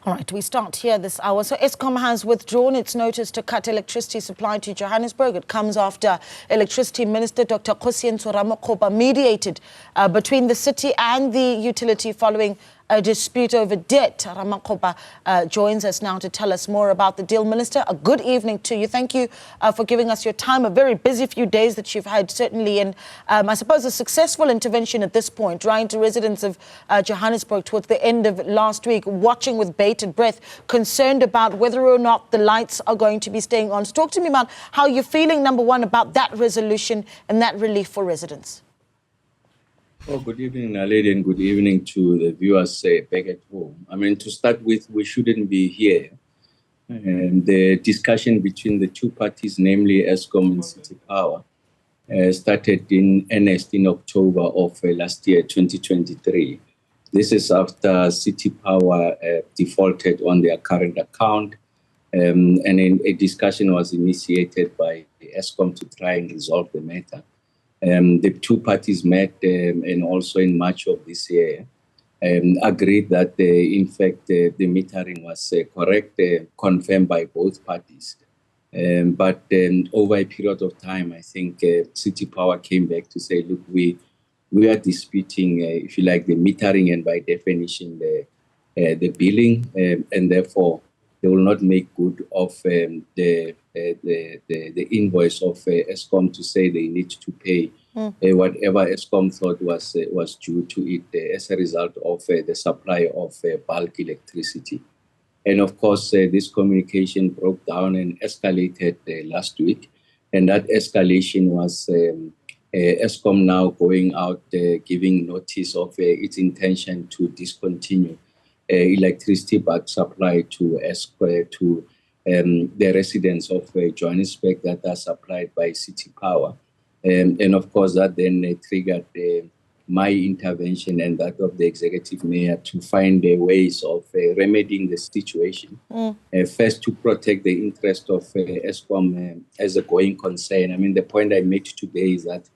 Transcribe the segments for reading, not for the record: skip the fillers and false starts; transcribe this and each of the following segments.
All right, we start here this hour. So Eskom has withdrawn its notice to cut electricity supply to Johannesburg. It comes after Electricity Minister Dr. Kgosientsho Ramokgopa mediated between the city and the utility following a dispute over debt. Ramokgopa joins us now to tell us more about the deal. Minister, a good evening to you. Thank you for giving us your time. A very busy few days that you've had, certainly, and I suppose a successful intervention at this point, drawing to residents of Johannesburg towards the end of last week, watching with bated breath, concerned about whether or not the lights are going to be staying on. So talk to me about how you're feeling, number one, about that resolution and that relief for residents. Oh, good evening, Naledi, and good evening to the viewers back at home. I mean, to start with, we shouldn't be here. And the discussion between the two parties, namely Eskom and City Power, started in earnest in October of last year, 2023. This is after City Power defaulted on their current account, and a discussion was initiated by Eskom to try and resolve the matter. The two parties met and also in March of this year agreed that, in fact, the metering was correct, confirmed by both parties. But over a period of time, I think City Power came back to say, look, we are disputing, if you like, the metering and by definition the billing, and therefore they will not make good of the invoice of Eskom to say they need to pay whatever Eskom thought was due to it as a result of the supply of bulk electricity. And of course, this communication broke down and escalated last week. And that escalation was Eskom now going out, giving notice of its intention to discontinue electricity bulk supply to the residents of Johannesburg that are supplied by City Power. And of course, that then triggered my intervention and that of the executive mayor to find ways of remedying the situation. First, to protect the interest of Eskom as a going concern. I mean, the point I made today is that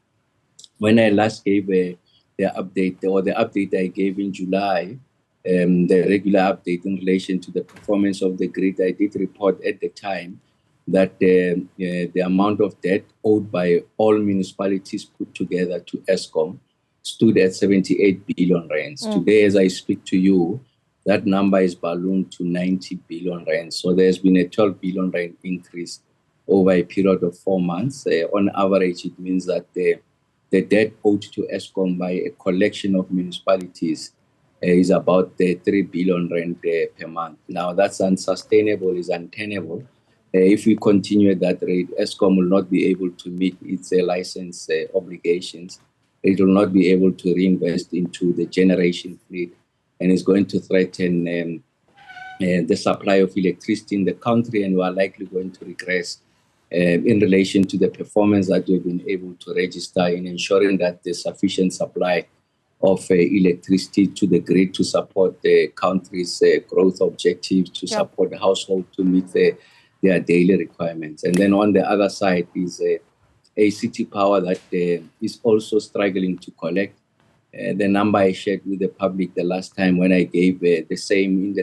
when I last gave the update I gave in July, the regular update in relation to the performance of the grid, I did report at the time that the amount of debt owed by all municipalities put together to Eskom stood at 78 billion rands. Today, as I speak to you, that number is ballooned to 90 billion rands. So there's been a 12 billion rand increase over a period of 4 months. On average, it means that the debt owed to Eskom by a collection of municipalities is about 3 billion rand per month. Now, that's unsustainable, is untenable. If we continue at that rate, Eskom will not be able to meet its license obligations. It will not be able to reinvest into the generation fleet, and it's going to threaten the supply of electricity in the country, and we are likely going to regress in relation to the performance that we've been able to register in ensuring that there's sufficient supply of electricity to the grid to support the country's growth objectives, to support the household to meet their daily requirements. And then on the other side is a City Power that is also struggling to collect. The number I shared with the public the last time when I gave the same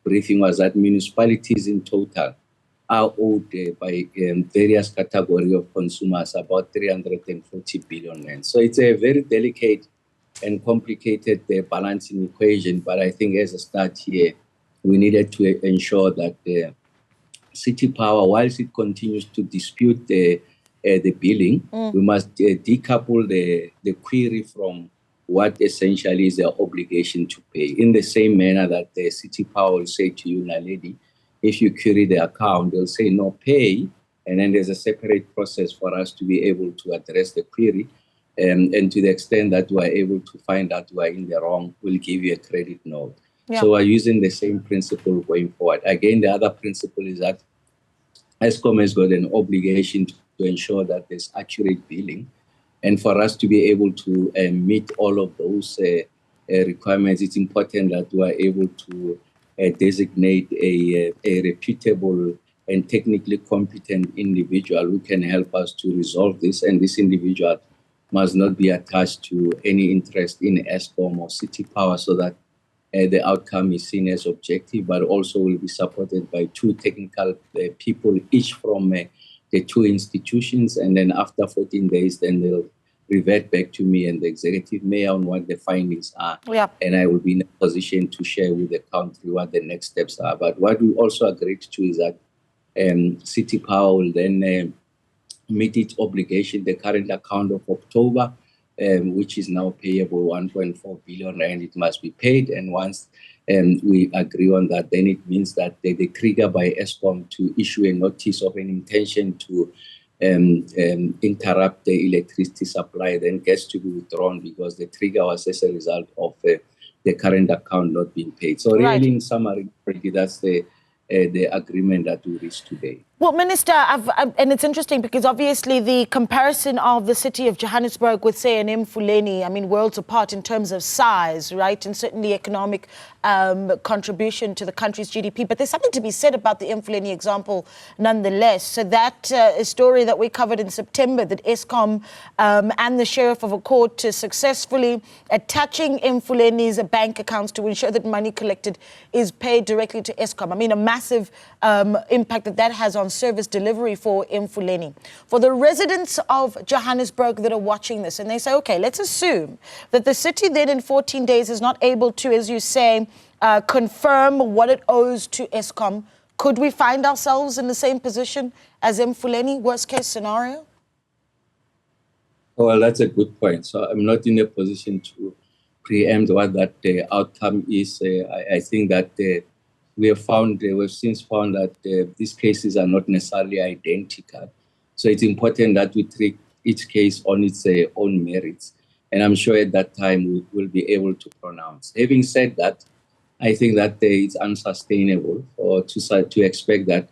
briefing was that municipalities in total are owed by various categories of consumers about 340 billion rand. So it's a very delicate and complicated balancing equation, but I think as a start here, we needed to ensure that City Power, whilst it continues to dispute the billing, we must decouple the query from what essentially is their obligation to pay. In the same manner that the City Power will say to you, Naledi, if you query the account, they'll say no, pay, and then there's a separate process for us to be able to address the query. And to the extent that we are able to find out we are in the wrong, we'll give you a credit note. So we're using the same principle going forward. Again, the other principle is that Eskom has got an obligation to ensure that there's accurate billing. And for us to be able to meet all of those requirements, it's important that we are able to designate a reputable and technically competent individual who can help us to resolve this. And this individual must not be attached to any interest in Eskom or City Power, so that the outcome is seen as objective, but also will be supported by two technical people, each from the two institutions. And then after 14 days, then they'll revert back to me and the executive mayor on what the findings are. Yeah. And I will be in a position to share with the country what the next steps are. But what we also agreed to is that City Power will then meet its obligation, the current account of October, which is now payable 1.4 billion rand, it must be paid. And once we agree on that, then it means that the trigger by Eskom to issue a notice of an intention to interrupt the electricity supply then gets to be withdrawn, because the trigger was as a result of the current account not being paid. So really, in summary, that's the agreement that we reached today. Well, Minister, and it's interesting because obviously the comparison of the city of Johannesburg with, say, an Mfuleni, I mean, worlds apart in terms of size, right, and certainly economic contribution to the country's GDP. But there's something to be said about the Mfuleni example nonetheless. So that story that we covered in September, that Eskom and the Sheriff of a Court successfully attaching Mfuleni's bank accounts to ensure that money collected is paid directly to Eskom. I mean, a massive impact that has on service delivery for Mfuleni. For the residents of Johannesburg that are watching this, and they say, okay, let's assume that the city then in 14 days is not able to, as you say, confirm what it owes to Eskom. Could we find ourselves in the same position as Mfuleni, worst case scenario? Well, that's a good point. So I'm not in a position to preempt what that outcome is. I think that we've since found that these cases are not necessarily identical. So it's important that we treat each case on its own merits. And I'm sure at that time we will be able to pronounce. Having said that, I think that it's unsustainable to expect that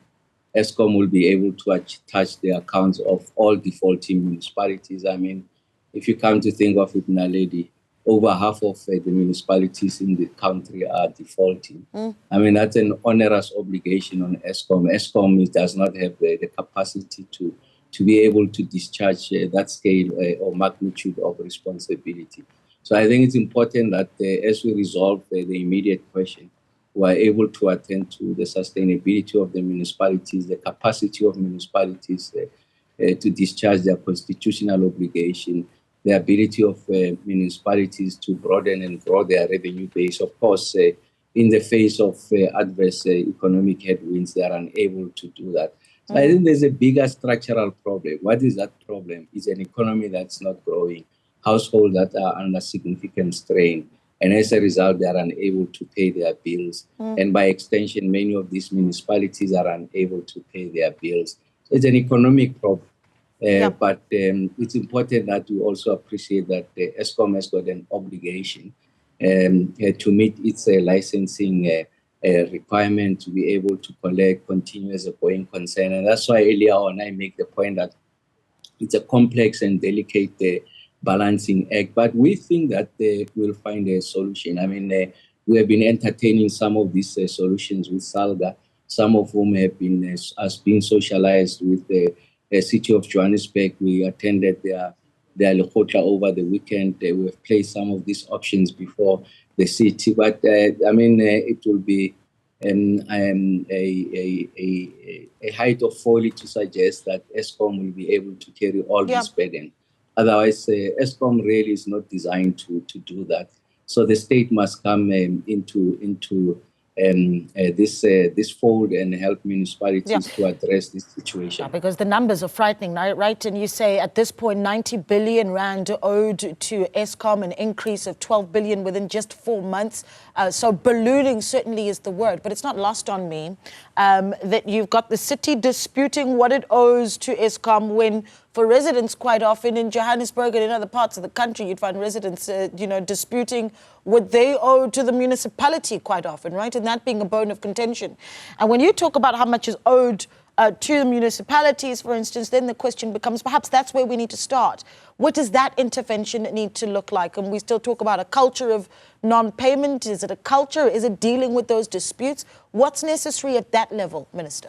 Eskom will be able to touch the accounts of all defaulting municipalities. I mean, if you come to think of it, Naledi, over half of the municipalities in the country are defaulting. I mean, that's an onerous obligation on Eskom. Eskom does not have the capacity to be able to discharge that scale or magnitude of responsibility. So I think it's important that as we resolve the immediate question, we are able to attend to the sustainability of the municipalities, the capacity of municipalities to discharge their constitutional obligation, the ability of municipalities to broaden and grow their revenue base. Of course, in the face of adverse economic headwinds, they are unable to do that. So I think there's a bigger structural problem. What is that problem? It's an economy that's not growing, households that are under significant strain, and as a result, they are unable to pay their bills. And by extension, many of these municipalities are unable to pay their bills. So it's an economic problem. But it's important that we also appreciate that Eskom has got an obligation to meet its licensing requirement to be able to collect, continue as a going concern. And that's why earlier on I make the point that it's a complex and delicate balancing act. But we think that we'll find a solution. I mean, we have been entertaining some of these solutions with SALGA, some of whom have been socialized with the city of Johannesburg. We attended their Lekgotla over the weekend. We have placed some of these options before the city. But I mean, it will be a height of folly to suggest that Eskom will be able to carry all this burden. Otherwise, Eskom really is not designed to do that. So the state must come into this fold and help municipalities to address this situation. Because the numbers are frightening, right? And you say at this point, 90 billion rand owed to Eskom, an increase of 12 billion within just 4 months. So ballooning certainly is the word, but it's not lost on me that you've got the city disputing what it owes to Eskom, when for residents quite often in Johannesburg and in other parts of the country, you'd find residents, disputing what they owe to the municipality quite often, right? And that being a bone of contention. And when you talk about how much is owed to the municipalities, for instance, then the question becomes, perhaps that's where we need to start. What does that intervention need to look like? And we still talk about a culture of non-payment. Is it a culture? Is it dealing with those disputes? What's necessary at that level, Minister?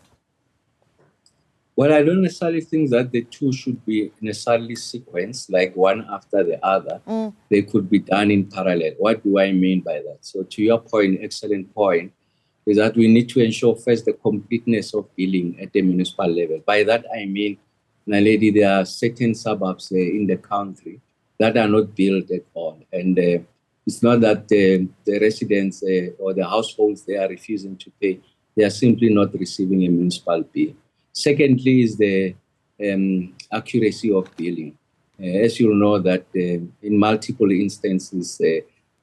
Well, I don't necessarily think that the two should be necessarily sequenced, like one after the other. They could be done in parallel. What do I mean by that? So to your point, excellent point, is that we need to ensure first the completeness of billing at the municipal level. By that, I mean, Naledi, there are certain suburbs in the country that are not billed at all. And it's not that the residents or the households, they are refusing to pay. They are simply not receiving a municipal bill. Secondly is the accuracy of billing. As you know that in multiple instances,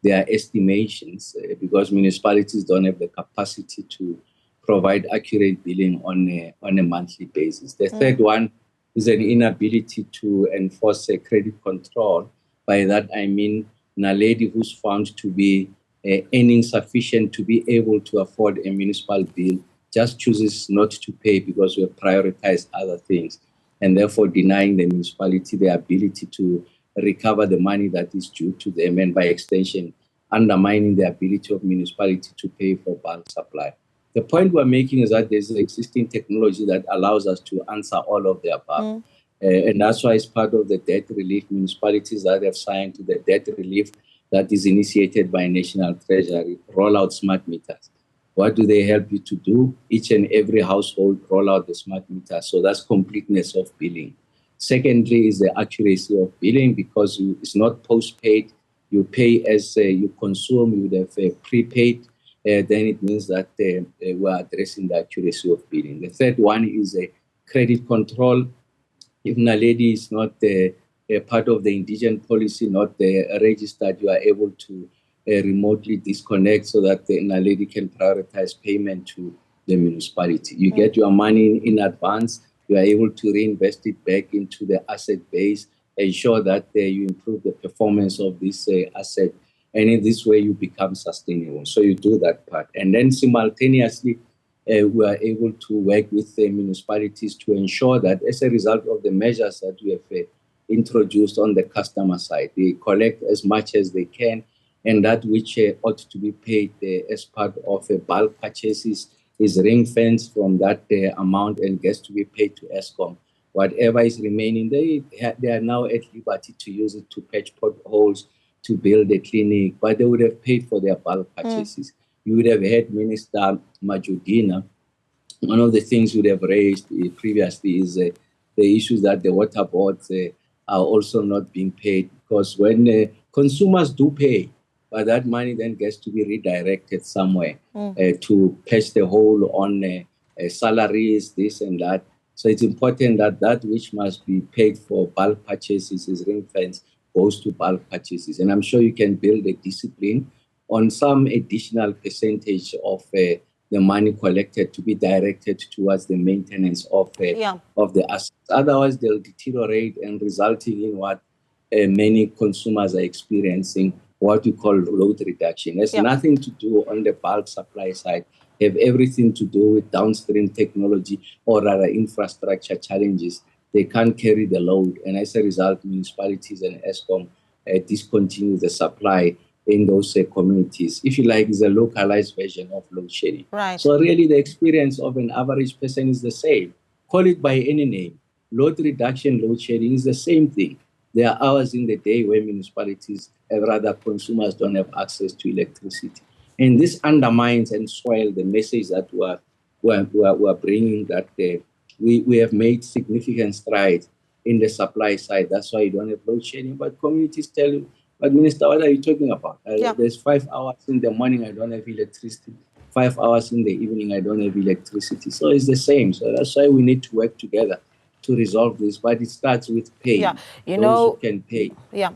there are estimations because municipalities don't have the capacity to provide accurate billing on a monthly basis. The third one is an inability to enforce a credit control. By that, I mean a lady who's found to be earning sufficient to be able to afford a municipal bill just chooses not to pay because we have prioritized other things, and therefore denying the municipality the ability to recover the money that is due to them, and by extension, undermining the ability of municipality to pay for bulk supply. The point we're making is that there's existing technology that allows us to answer all of the above. And that's why it's part of the debt relief municipalities that have signed to the debt relief that is initiated by National Treasury, roll out smart meters. What do they help you to do? Each and every household roll out the smart meter. So that's completeness of billing. Secondly is the accuracy of billing, because it's not postpaid. You pay as you consume. You would have prepaid. Then it means that we're addressing the accuracy of billing. The third one is a credit control. If Naledi is not a part of the indigent policy, not registered, you are able to remotely disconnect so that the Naledi can prioritize payment to the municipality. You get your money in advance, you are able to reinvest it back into the asset base, ensure that you improve the performance of this asset, and in this way you become sustainable. So you do that part. And then simultaneously, we are able to work with the municipalities to ensure that as a result of the measures that we have introduced on the customer side, they collect as much as they can, and that which ought to be paid as part of bulk purchases is ring-fenced from that amount and gets to be paid to Eskom. Whatever is remaining, they are now at liberty to use it to patch potholes, to build a clinic, but they would have paid for their bulk purchases. You would have heard Minister Majudina. One of the things you would have raised previously is the issues that the water boards are also not being paid, because when consumers do pay, but that money then gets to be redirected somewhere to patch the hole on salaries, this and that. So it's important that that which must be paid for bulk purchases is ring-fenced, goes to bulk purchases. And I'm sure you can build a discipline on some additional percentage of the money collected to be directed towards the maintenance of the assets. Otherwise, they'll deteriorate and resulting in what many consumers are experiencing, what we call load reduction. It has nothing to do on the bulk supply side, have everything to do with downstream technology or rather infrastructure challenges. They can't carry the load, and as a result, municipalities and Eskom discontinue the supply in those communities. If you like, it's a localized version of load shedding. Right. So really the experience of an average person is the same. Call it by any name. Load reduction, load shedding is the same thing. There are hours in the day where municipalities, rather consumers, don't have access to electricity. And this undermines and soils the message that we're bringing, that we have made significant strides in the supply side. That's why you don't have load shedding. But communities tell you, but Minister, what are you talking about? There's 5 hours in the morning, I don't have electricity. 5 hours in the evening, I don't have electricity. So it's the same. So that's why we need to work together to resolve this. But it starts with pay. Yeah, Those who can pay. Yeah.